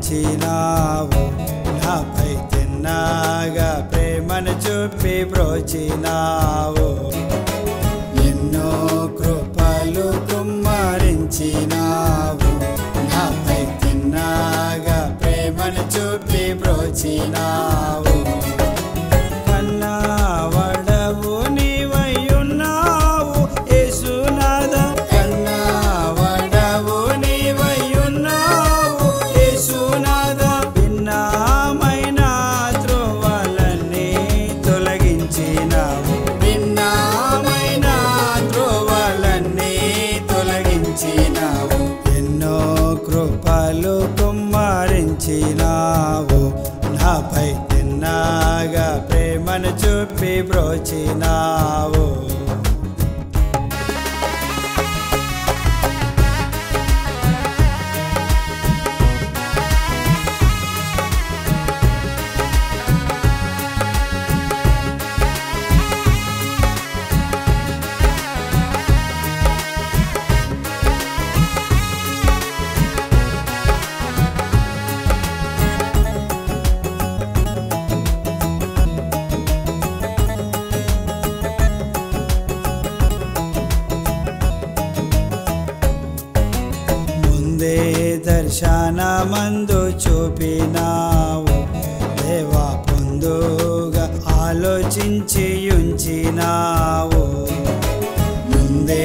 కుమ్మరించినావు, నాపై తిన్నగా ప్రేమను చూపి బ్రోచినావు. ఎన్నో కృపలు కుమ్మరించినావు, నాపై తిన్నగా ప్రేమను చూపి బ్రోచినావు. కన్నావడవు నీవయ్యున్నావు యేసునాథా, కన్నావడవు నీవయ్యున్నావు యేసునాథా. భిన్నమైన త్రోవలన్నీ తొలగించినావు, భిన్నమైన త్రోవలన్నీ తొలగించినావు. ఎన్నో కృపలు కుమ్మరించినావు, నాపై తిన్నగా ప్రేమను చూపి బ్రోచినావు. ముందే దర్శనమందు చూపినావు, దేవా పొందుగా ఆలోచించి ఉంచినావు. ముందే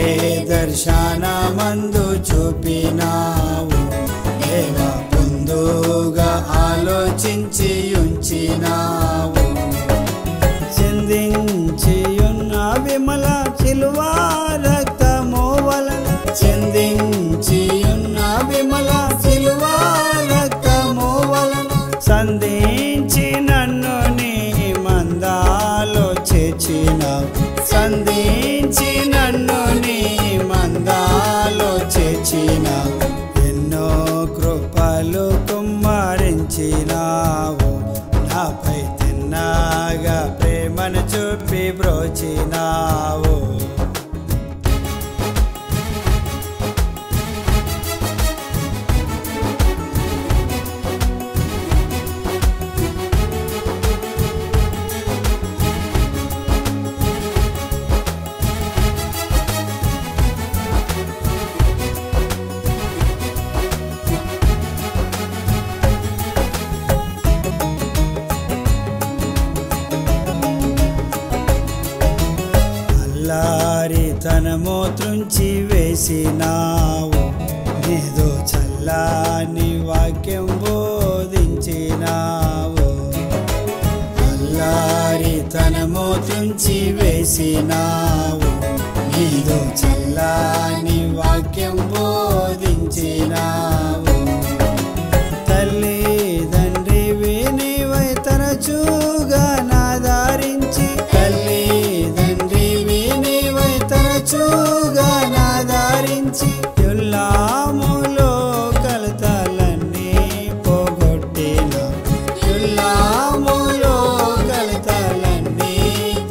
దర్శనమందు చూపినావు, దేవా పొందుగా ఆలోచించి ఉంచినావు. చిందించి ఉన్న విమల సిలువా రక్తము వలన, చిందించి ఉన్న విమల సిలువా రక్తము వలన, సంధించి నన్ను నీ మందాలో చేర్చినావు, సంధించి నన్ను నీ మందాలో చేర్చినావు. ఎన్నో కృపలు కుమ్మరించినావు, నాపై తిన్నగా ప్రేమను చూపి బ్రోచినావు. అల్లారితనము త్రుంచి వేసినావు, నీదో చల్లని వాక్యం బోధించినావు. అల్లారితనము త్రుంచి వేసినావు, నీదో చల్లని వాక్యం బోధించినావు. తల్లి తండ్రివి నీవై తరచుగా నాదారించి, తల్లి తండ్రివి నీవై తరచుగా నాదారించి, యుల్లాములో కలతలన్నీ పోగొట్టినావు, యుల్లాములో కలతలన్నీ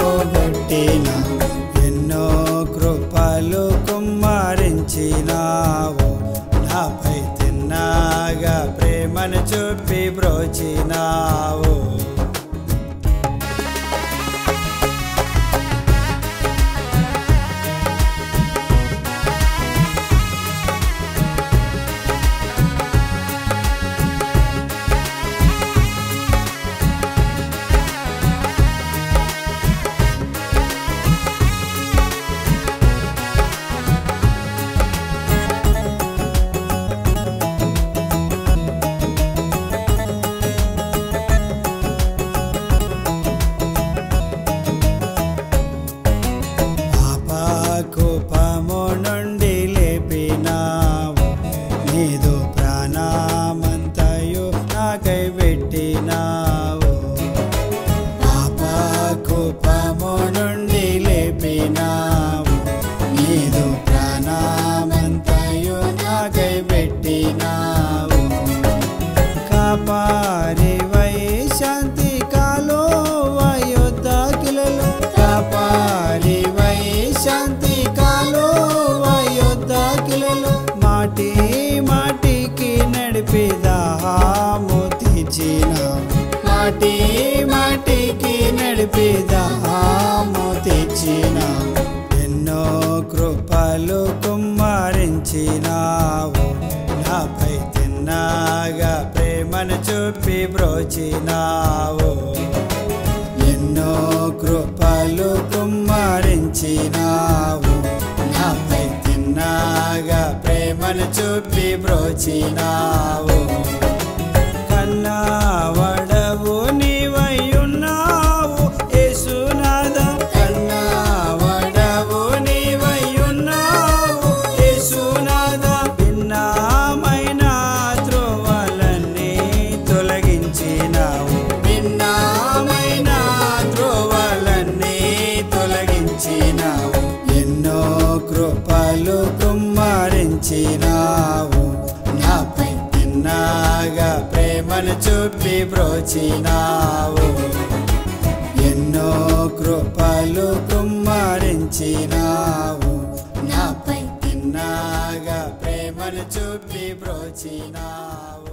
పోగొట్టినావు. ఎన్నో కృపలు కుమ్మరించినావు, నాపై కృపలు కుమ్మరించినావు నాపై తిన్నాగా ప్రేమను చూపి బ్రోచినావు ఎన్నో కృపలు కుమ్మరించినావు నాపై తిన్నాగా ప్రేమను చూపి బ్రోచినావు కన్నావడవు నీవయ్యున్నావు యేసునాథా కన్నావడవు నీవయ్యున్నావు యేసునాథా భిన్నమైన త్రోవలన్నీ తొలగించినావు భిన్నమైన త్రోవలన్నీ తొలగించినావు ఎన్నో కృపలు కుమ్మరించినావు నాపై తిన్నాగా ప్రేమను చూపి బ్రోచినావు ఎన్నో కృపలు కుమ్మరించినావు నాపై తిన్నాగా ప్రేమను చూపి బ్రోచినావు